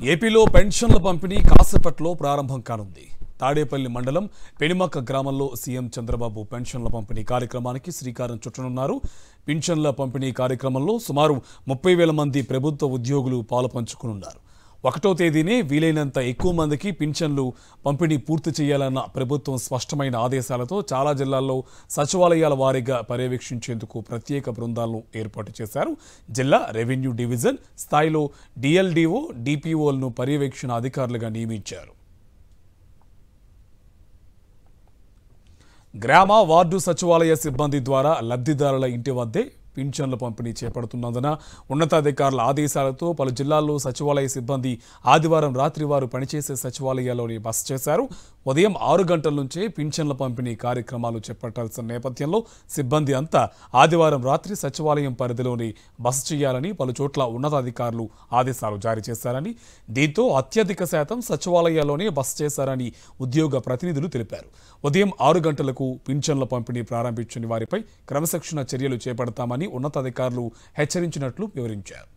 ఏపీలో పెన్షన్ల పంపిణీ కాసేపట్లో ప్రారంభం కానుంది. తాడేపల్లి మండలం పెనిమక్క గ్రామంలో సీఎం చంద్రబాబు పెన్షన్ల పంపిణీ కార్యక్రమానికి శ్రీకారం చుట్టనున్నారు. పెన్షన్ల పంపిణీ కార్యక్రమంలో సుమారు 30,000 మంది ప్రభుత్వ ఉద్యోగులు పాలుపంచుకున్నారు. 1వ తేదీనే వీలైనంత ఎక్కువ మందికి పింఛన్లు పంపిణీ పూర్తి చేయాలన్న ప్రభుత్వం స్పష్టమైన ఆదేశాలతో చాలా జిల్లాల్లో సచివాలయాల వారీగా పర్యవేక్షించేందుకు ప్రత్యేక బృందాలను ఏర్పాటు చేశారు. జిల్లా రెవెన్యూ డివిజన్ స్థాయిలో డిఎల్డిఓ, డిపిఓలను పర్యవేక్షణ అధికారులుగా నియమించారు. గ్రామ వార్డు సచివాలయ సిబ్బంది ద్వారా లబ్ధిదారుల ఇంటి వద్దే పింఛన్ల పంపిణీ చేపడుతున్నందున ఉన్నతాధికారుల ఆదేశాలతో పలు జిల్లాల్లో సచివాలయ సిబ్బంది ఆదివారం రాత్రి వారు పనిచేసే సచివాలయాల్లోని బస చేశారు. ఉదయం 6 గంటల నుంచే పింఛన్ల పంపిణీ కార్యక్రమాలు చేపట్టాల్సిన నేపథ్యంలో సిబ్బంది అంతా ఆదివారం రాత్రి సచివాలయం పరిధిలోని బస చేయాలని పలు చోట్ల ఉన్నతాధికారులు ఆదేశాలు జారీ చేశారని, దీంతో అత్యధిక శాతం సచివాలయాల్లోనే బస చేశారని ఉద్యోగ ప్రతినిధులు తెలిపారు. ఉదయం 6 గంటలకు పింఛన్ల పంపిణీ ప్రారంభించిన వారిపై క్రమశిక్షణ చర్యలు చేపడతామని ఉన్నతాధికారులు హెచ్చరించినట్లు వివరించారు.